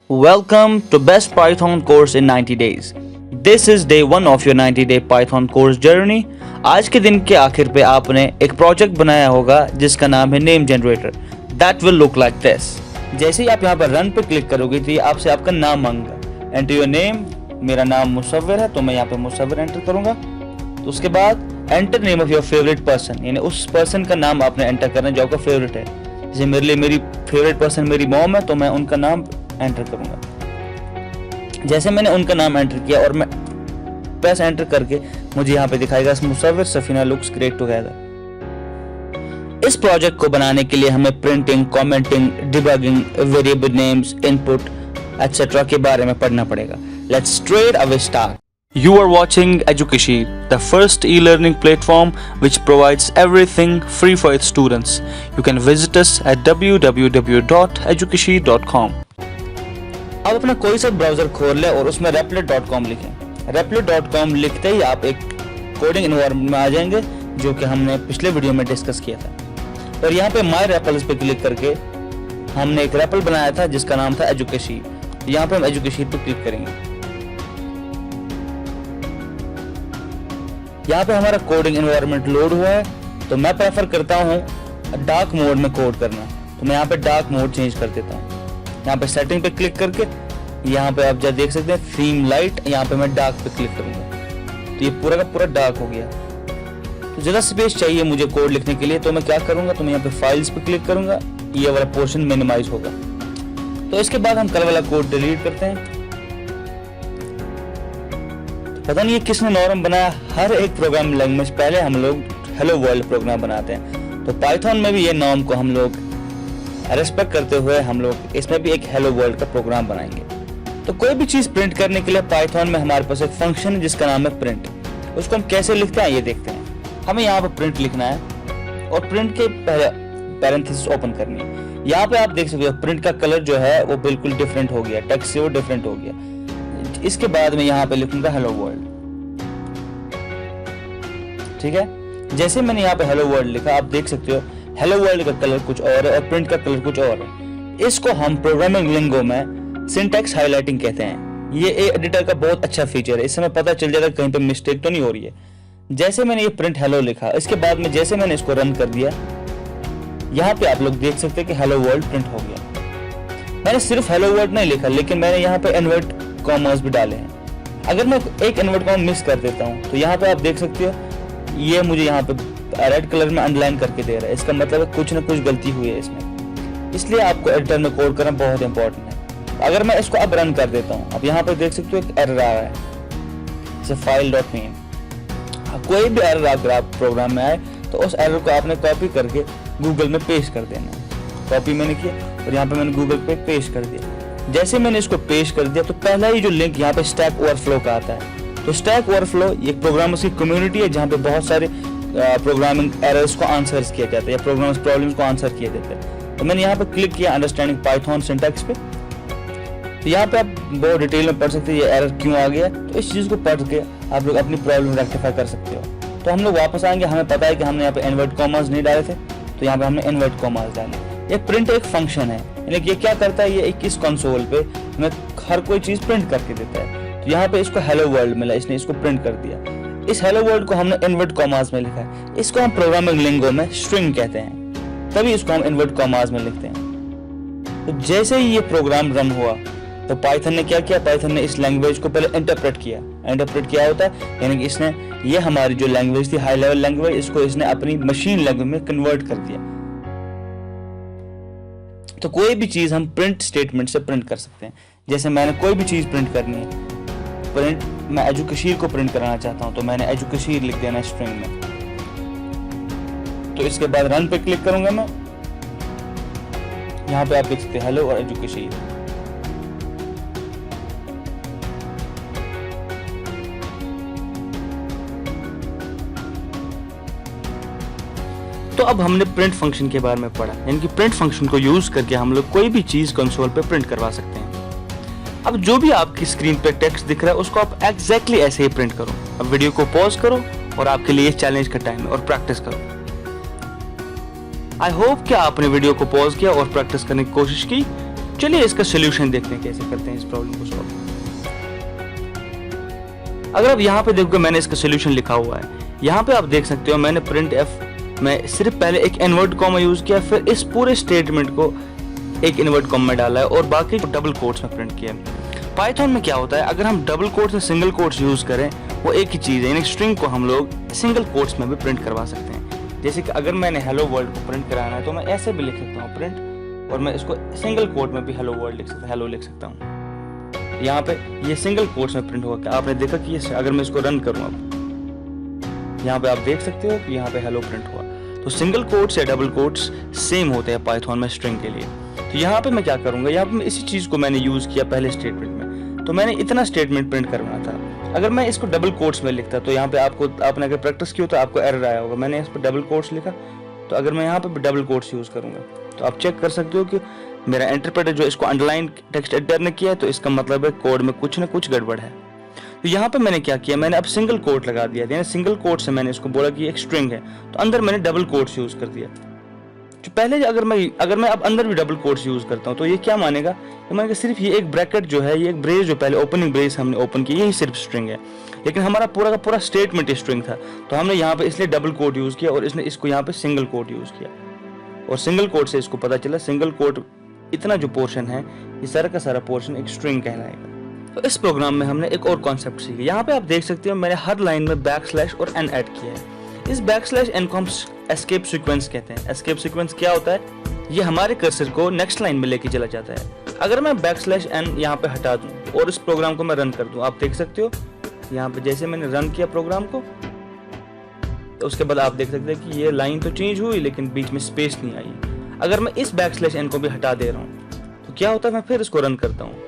Welcome to Best Python course in 90 days. This is day 1 of your 90-day Python course journey. आज के दिन के आखिर पे आपने एक प्रोजेक्ट बनाया होगा जिसका नाम है name generator. That will look like this. जैसे ही आप यहाँ पर रन पे क्लिक करोगे तो ये आपसे आपका नाम मांगेगा. Enter your name. मेरा नाम मुसव्विर है तो मैं यहाँ पे मुसव्विर एंटर करूंगा. तो उसके बाद enter name of your favourite person, यानी उस पर्सन का नाम आपने एंटर करना जो आपका फेवरेट है. जैसे मेरे लिए मेरी फेवरेट पर्सन मेरी मॉम है तो मैं उनका नाम एंटर करूंगा. जैसे मैंने उनका नाम एंटर किया और मैं प्रेस एंटर करके मुझे यहाँ पे दिखाएगा मुसव्विर सफीना लुक्स ग्रेट टुगेदर. इस प्रोजेक्ट को बनाने के लिए हमें printing, commenting, debugging, variable names, input etcetera के बारे में पढ़ना पड़ेगा. Let's straight away start. You are watching Education, the first e-learning platform which provides everything free for its students. You can visit us at www.education.com. अब अपना कोई सा browser खोल ले और उसमें replit.com लिखें. replit.com लिखते ही आप एक कोडिंग एनवायरनमेंट में आ जाएंगे जो कि हमने पिछले वीडियो में डिस्कस किया था. और यहाँ पे माई रेपल्स पे क्लिक करके हमने एक रेपल बनाया था जिसका नाम था एजुकेशन. यहाँ पे हम एजुकेशन पे क्लिक करेंगे. यहाँ पे हमारा कोडिंग एनवायरनमेंट लोड हुआ है तो मैं प्रेफर करता हूँ डार्क मोड में कोड करना. तो मैं यहाँ पे डार्क मोड चेंज कर देता हूँ. यहाँ पे सेटिंग पे क्लिक करके यहाँ पे आप देख सकते हैं थीम लाइट, यहाँ पे मैं डार्क पे क्लिक करूंगा तो ये पूरा का पूरा डार्क हो गया. तो ज़्यादा स्पेस चाहिए मुझे कोड लिखने के लिए तो मैं क्या करूंगा, तो मैं यहाँ पे फाइल्स पे क्लिक करूंगा, ये वाला पोर्शन मिनिमाइज होगा. तो इसके बाद हम कल वाला कोड डिलीट करते हैं. पता नहीं ये किसने नॉर्म बनाया, हर एक प्रोग्राम लैंग्वेज पहले हम लोग हेलो वर्ल्ड प्रोग्राम बनाते हैं. तो पाइथन में भी ये नॉर्म को हम लोग रेस्पेक्ट करते हुए हम लोग इसमें भी एक हेलो वर्ल्ड का प्रोग्राम बनाएंगे. तो कोई भी चीज प्रिंट करने के लिए पाइथन में हमारे पास एक फंक्शन है जिसका नाम है प्रिंट. उसको हम कैसे लिखते हैं ये देखते हैं. हमें यहाँ पर प्रिंट लिखना है और प्रिंट के पहले पैरेंथेसिस ओपन करनी है. यहाँ पे आप देख सकते हो प्रिंट का कलर जो है वो बिल्कुल डिफरेंट हो गया, टेक्स्ट से वो डिफरेंट हो गया. इसके बाद मैं यहाँ पे लिखूंगा हेलो वर्ल्ड. ठीक है, जैसे मैंने यहाँ पे हेलो वर्ल्ड लिखा आप देख सकते हो हेलो वर्ल्ड का कलर कुछ और है और प्रिंट का कलर कुछ और है. इसको हम प्रोग्रामिंग लिंगो में सिंटैक्स हाइलाइटिंग कहते हैं. ये एडिटर का बहुत अच्छा फीचर है, इससे हमें पता चल जाएगा कहीं पे मिस्टेक तो नहीं हो रही है. जैसे मैंने ये प्रिंट हेलो लिखा, इसके बाद में जैसे मैंने इसको रन कर दिया, यहाँ पे आप लोग देख सकते हैं कि हेलो वर्ल्ड प्रिंट हो गया. मैंने सिर्फ हेलो वर्ल्ड नहीं लिखा लेकिन मैंने यहाँ पे इन्वर्ट कॉमर्स भी डाले हैं. अगर मैं एक इन्वर्ट कॉमा मिस कर देता हूँ तो यहाँ पे आप देख सकते हो ये मुझे यहाँ पे रेड कलर में अंडरलाइन करके दे रहा है. इसका मतलब है कुछ ना कुछ गलती हुई है इसमें, इसलिए आपको एडिटर में कोड करना बहुत इंपॉर्टेंट है. अगर मैं इसको अब रन कर देता हूँ, अब यहाँ पे देख सकते हो एक एरर आ रहा है जैसे file.name. कोई भी एरर अगर आप प्रोग्राम में आए तो उस एरर को आपने कॉपी करके गूगल में पेस्ट कर देना है. कॉपी मैंने किया और यहाँ पे मैंने गूगल पे पेस्ट कर दिया. जैसे मैंने इसको पेस्ट कर दिया तो पहला ही जो लिंक यहाँ पे स्टैक ओवरफ्लो का आता है. तो स्टैक ओवरफ्लो ये प्रोग्रामर्स की कम्युनिटी है जहाँ पे बहुत सारे प्रोग्रामिंग एरर्स को आंसर किया जाता है या प्रोग्रामिंग प्रॉब्लम्स को आंसर किया जाता है. तो मैंने यहाँ पे क्लिक किया अंडरस्टैंडिंग पाइथन सिंटैक्स पे. तो यहाँ पे आप बहुत डिटेल में पढ़ सकते हैं ये एरर क्यों आ गया. तो इस चीज़ को पढ़ के आप लोग अपनी प्रॉब्लम रेक्टिफाई कर सकते हो. तो हम लोग वापस आएंगे, हमें पता है कि हमने यहाँ पे इन्वर्ट कॉमर्स नहीं डाले थे तो यहाँ पे हमने इन्वर्ट कॉमर्स डाले. ये प्रिंट एक फंक्शन है, यानी ये क्या करता है, ये इस कंसोल पे हमें हर कोई चीज प्रिंट करके देता है. तो यहाँ पे इसको हेलो वर्ल्ड मिला, इसने इसको प्रिंट कर दिया. इस हेलो वर्ल्ड को हमने इन्वर्ट कॉमास में लिखा है. इसको हम प्रोग्रामिंग लिंगो में स्ट्रिंग कहते हैं, तभी इसको हम इन्वर्ट कॉमास में लिखते हैं. तो जैसे ही ये प्रोग्राम रन हुआ तो पाइथन ने क्या किया, पाइथन ने इस लैंग्वेज को पहले इंटरप्रेट किया. इंटरप्रेट क्या होता है, यानी कि इसने ये हमारी जो लैंग्वेज थी हाई लेवल लैंग्वेज, इसको इसने अपनी मशीन लैंग्वेज में कन्वर्ट कर दिया. तो कोई भी चीज हम प्रिंट स्टेटमेंट से प्रिंट कर सकते हैं. जैसे मैंने कोई भी चीज प्रिंट करनी है, प्रिंट मैं एजुकेशन को प्रिंट कराना चाहता हूं तो मैंने एजुकेशन लिख देना स्ट्रिंग में. तो इसके बाद रन पे क्लिक करूंगा मैं, यहाँ पे आप देख सकते हैं हेलो और एजुकेशन. तो अब हमने प्रिंट फंक्शन के बारे में पढ़ा, यानी कि प्रिंट फंक्शन को यूज करके हम लोग कोई भी चीज कंसोल पे प्रिंट करवा सकते हैं. अब जो भी आपकी स्क्रीन पे टेक्स्ट दिख रहा है उसको आप एग्जैक्टली ऐसे ही प्रिंट करो. अब वीडियो को पॉज करो और आपके लिए चैलेंज का टाइम है और प्रैक्टिस करो. आई होप कि आपने वीडियो को पॉज किया और प्रैक्टिस करने की कोशिश की. चलिए इसका सोल्यूशन देखते हैं कैसे करते हैं इस प्रॉब्लम को सॉल्व। अगर आप यहाँ पे देखोगे मैंने इसका सोल्यूशन लिखा हुआ है, यहाँ पे आप देख सकते हो मैंने प्रिंट एफ में सिर्फ पहले एक इन्वर्ट कॉमा यूज किया, फिर इस पूरे स्टेटमेंट को एक इन्वर्ट कॉमा में डाला है और बाकी डबल कोट्स में प्रिंट किया। पाइथन में क्या होता है, अगर हम डबल कोट्स में सिंगल कोट्स यूज करें वो एक ही चीज है, यानी स्ट्रिंग को हम लोग सिंगल कोट्स में भी प्रिंट करवा सकते हैं। जैसे कि अगर मैंने हेलो वर्ल्ड को प्रिंट कराना है तो मैं ऐसे भी लिख सकता हूँ प्रिंट, और मैं इसको सिंगल कोट में भी हेलो वर्ल्ड लिख सकता हूँ, हेलो लिख सकता हूँ। यहाँ पे ये सिंगल कोट्स में प्रिंट होगा। आपने देखा कि ये अगर मैं इसको रन करूँ अब यहाँ पे आप देख सकते हो कि यहाँ पे हेलो प्रिंट हुआ। तो सिंगल कोट्स या डबल कोट्स सेम होते हैं पाइथन में स्ट्रिंग के लिए। तो यहाँ पे मैं क्या करूँगा, यहाँ पे इसी चीज़ को मैंने यूज़ किया पहले स्टेटमेंट में, तो मैंने इतना स्टेटमेंट प्रिंट करना था। अगर मैं इसको डबल कोट्स में लिखता तो यहाँ पे आपने अगर प्रैक्टिस की हो तो आपको एरर आया होगा। मैंने इस पर डबल कोट्स लिखा, तो अगर मैं यहाँ पे डबल कोट्स यूज़ करूँगा तो आप चेक कर सकते हो कि मेरा इंटरप्रेटर जो इसको अंडरलाइन टेक्स्ट एडिटर ने किया है, तो इसका मतलब है कोड में कुछ ना कुछ गड़बड़ है। तो यहाँ पे मैंने क्या किया, मैंने अब सिंगल कोट लगा दिया, यानी सिंगल कोट से मैंने इसको बोला कि एक स्ट्रिंग है, तो अंदर मैंने डबल कोट्स यूज कर दिया। जो पहले अगर मैं अब अंदर भी डबल कोट्स यूज करता हूँ तो ये क्या मानेगा, ये मानेगा सिर्फ ये एक ब्रैकेट जो है, ये एक ब्रेस जो पहले ओपनिंग ब्रेस हमने ओपन की, यही सिर्फ स्ट्रिंग है। लेकिन हमारा पूरा का पूरा स्टेटमेंट स्ट्रिंग था, तो हमने यहाँ पे इसलिए डबल कोट यूज किया और इसने इसको यहाँ पे सिंगल कोट यूज किया, और सिंगल कोट से इसको पता चला सिंगल कोट इतना जो पोर्शन है ये सारा का सारा पोर्शन एक स्ट्रिंग कहलाएगा। तो इस प्रोग्राम में हमने एक और कॉन्सेप्ट सीखा। यहाँ पे आप देख सकते हो मैंने हर लाइन में बैकस्लैश और एन ऐड किया है। इस बैकस्लैश एन को हम एस्केप सीक्वेंस कहते हैं। एस्केप सीक्वेंस क्या होता है, ये हमारे कर्सर को नेक्स्ट लाइन में लेके चला जाता है। अगर मैं बैकस्लैश एन यहाँ पे हटा दूं और इस प्रोग्राम को मैं रन कर दूं, आप देख सकते हो यहाँ पे जैसे मैंने रन किया प्रोग्राम को, तो उसके बाद आप देख सकते हैं कि ये लाइन तो चेंज हुई लेकिन बीच में स्पेस नहीं आई। अगर मैं इस बैकस्लैश एन को भी हटा दे रहा हूँ तो क्या होता है, मैं फिर इसको रन करता हूँ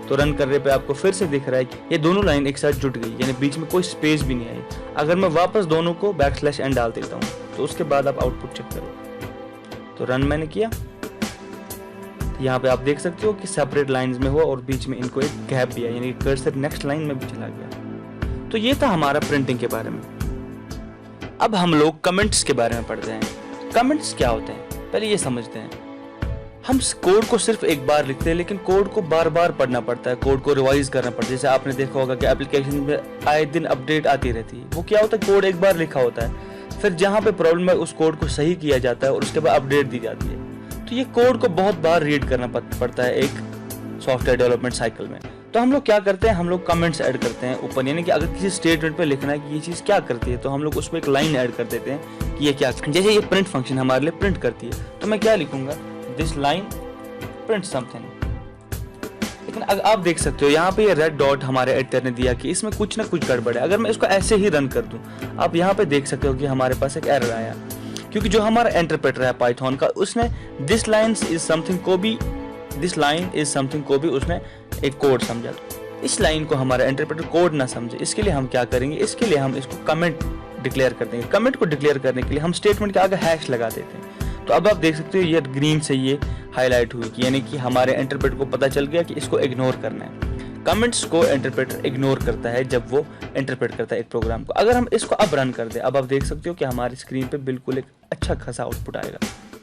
तो रन करने पे आपको फिर से दिख रहा है कि ये दोनों लाइन एक साथ जुट गई, यानी बीच में कोई स्पेस भी नहीं आई। अगर मैं वापस दोनों को बैकस्लैश एन डाल देता हूँ तो उसके बाद आप आउटपुट चेक करो, तो रन मैंने किया, यहाँ पे आप देख सकते हो कि सेपरेट लाइंस में हुआ और बीच में इनको एक गैप भी है, यानी कर्सर नेक्स्ट लाइन में भी चला गया। तो ये था हमारा प्रिंटिंग के बारे में। अब हम लोग कमेंट्स के बारे में पढ़ते हैं। कमेंट्स क्या होते हैं पहले ये समझते हैं। हम कोड को सिर्फ एक बार लिखते हैं लेकिन कोड को बार बार पढ़ना पड़ता है, कोड को रिवाइज करना पड़ता है। जैसे आपने देखा होगा कि एप्लीकेशन में आए दिन अपडेट आती रहती है। वो क्या होता है, कोड एक बार लिखा होता है, फिर जहाँ पे प्रॉब्लम है उस कोड को सही किया जाता है और उसके बाद अपडेट दी जाती है। तो ये कोड को बहुत बार रीड करना पड़ता है एक सॉफ्टवेयर डेवलपमेंट साइकिल में। तो हम लोग क्या करते हैं, हम लोग कमेंट्स ऐड करते हैं ऊपर, यानी कि अगर किसी स्टेटमेंट पे लिखना है कि ये चीज़ क्या करती है तो हम लोग उसमें एक लाइन ऐड कर देते हैं कि ये क्या, जैसे ये प्रिंट फंक्शन हमारे लिए प्रिंट करती है तो मैं क्या लिखूंगा, दिस लाइन प्रिंट समथिंग। लेकिन अगर आप देख सकते हो यहाँ पे ये रेड डॉट हमारे एडिटर ने दिया कि इसमें कुछ ना कुछ गड़बड़ है। अगर मैं इसको ऐसे ही रन कर दूं, आप यहाँ पे देख सकते हो कि हमारे पास एक एरर आया, क्योंकि जो हमारा इंटरप्रेटर है पाइथन का उसने दिस लाइन इज समथिंग को भी उसने एक कोड समझा। इस लाइन को हमारा इंटरप्रेटर कोड ना समझे, इसके लिए हम क्या करेंगे, इसके लिए हम इसको कमेंट डिक्लेयर कर देंगे। कमेंट को डिक्लेयर करने के लिए हम स्टेटमेंट के आगे हैश लगा देते हैं। तो अब आप देख सकते हो ये ग्रीन से ये हाईलाइट हुई कि यानी कि हमारे इंटरप्रेटर को पता चल गया कि इसको इग्नोर करना है। कमेंट्स को इंटरप्रेटर इग्नोर करता है जब वो इंटरप्रेट करता है एक प्रोग्राम को। अगर हम इसको अब रन कर दें, अब आप देख सकते हो कि हमारी स्क्रीन पे बिल्कुल एक अच्छा खासा आउटपुट आएगा,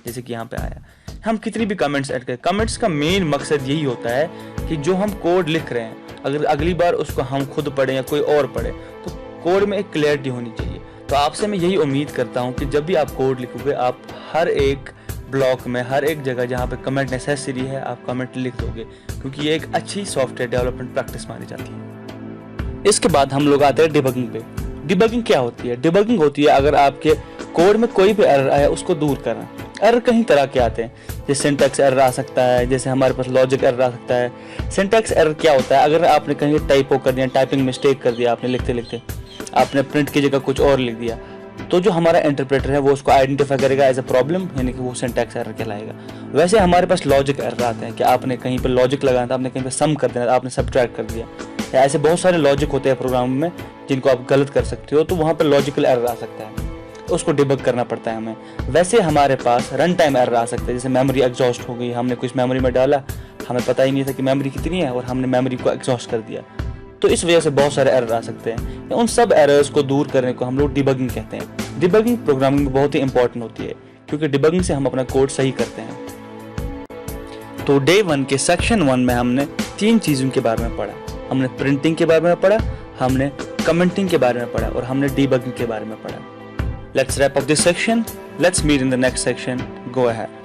जैसे कि यहाँ पे आया। हम कितनी भी कमेंट्स ऐड करें, कमेंट्स का मेन मकसद यही होता है कि जो हम कोड लिख रहे हैं अगर अगली बार उसको हम खुद पढ़ें या कोई और पढ़े तो कोड में एक क्लैरिटी होनी चाहिए। तो आपसे मैं यही उम्मीद करता हूँ कि जब भी आप कोड लिखोगे आप हर एक ब्लॉक में, हर एक जगह जहाँ पे कमेंट नेसेसरी है आप कमेंट लिख दोगे, क्योंकि ये एक अच्छी सॉफ्टवेयर डेवलपमेंट प्रैक्टिस मानी जाती है। इसके बाद हम लोग आते हैं डिबगिंग पे। डिबगिंग क्या होती है? डिबगिंग होती है अगर आपके कोड में कोई भी एरर आया उसको दूर करना। एरर कई तरह के आते हैं, जैसे सिंटैक्स एरर आ सकता है, जैसे हमारे पास लॉजिक एरर आ सकता है। सिंटैक्स एरर क्या होता है, अगर आपने कहीं टाइपो कर दिया, टाइपिंग मिस्टेक कर दिया, आपने लिखते लिखते आपने प्रिंट की जगह कुछ और लिख दिया, तो जो हमारा इंटरप्रेटर है वो उसको आइडेंटिफाई करेगा एज अ प्रॉब्लम, यानी कि वो सिंटैक्स एरर कहलाएगा। वैसे हमारे पास लॉजिक एरर आते हैं कि आपने कहीं पर लॉजिक लगाना था, आपने कहीं पर सम कर देना था, आपने सब्ट्रैक्ट कर दिया, या ऐसे बहुत सारे लॉजिक होते हैं प्रोग्राम में जिनको आप गलत कर सकते हो, तो वहाँ पर लॉजिकल एरर आ सकता है, उसको डिबग करना पड़ता है हमें। वैसे हमारे पास रन टाइम एरर आ सकता है, जैसे मेमोरी एग्जॉस्ट हो गई, हमने कुछ मेमोरी में डाला, हमें पता ही नहीं था कि मेमोरी कितनी है और हमने मेमोरी को एग्जॉस्ट कर दिया, तो इस वजह से बहुत सारे एरर आ सकते हैं। उन सब एरर्स को दूर करने को हम लोग डिबगिंग कहते हैं। डिबगिंग प्रोग्रामिंग में बहुत ही इंपॉर्टेंट होती है, क्योंकि डिबगिंग से हम अपना कोड सही करते हैं। तो डे 1 के सेक्शन 1 में हमने 3 चीज़ों के बारे में पढ़ा। हमने प्रिंटिंग के बारे में पढ़ा, हमने कमेंटिंग के बारे में पढ़ा और हमने डीबगिंग के बारे में पढ़ा। Let's wrap up this section, let's meet in the next section, go ahead.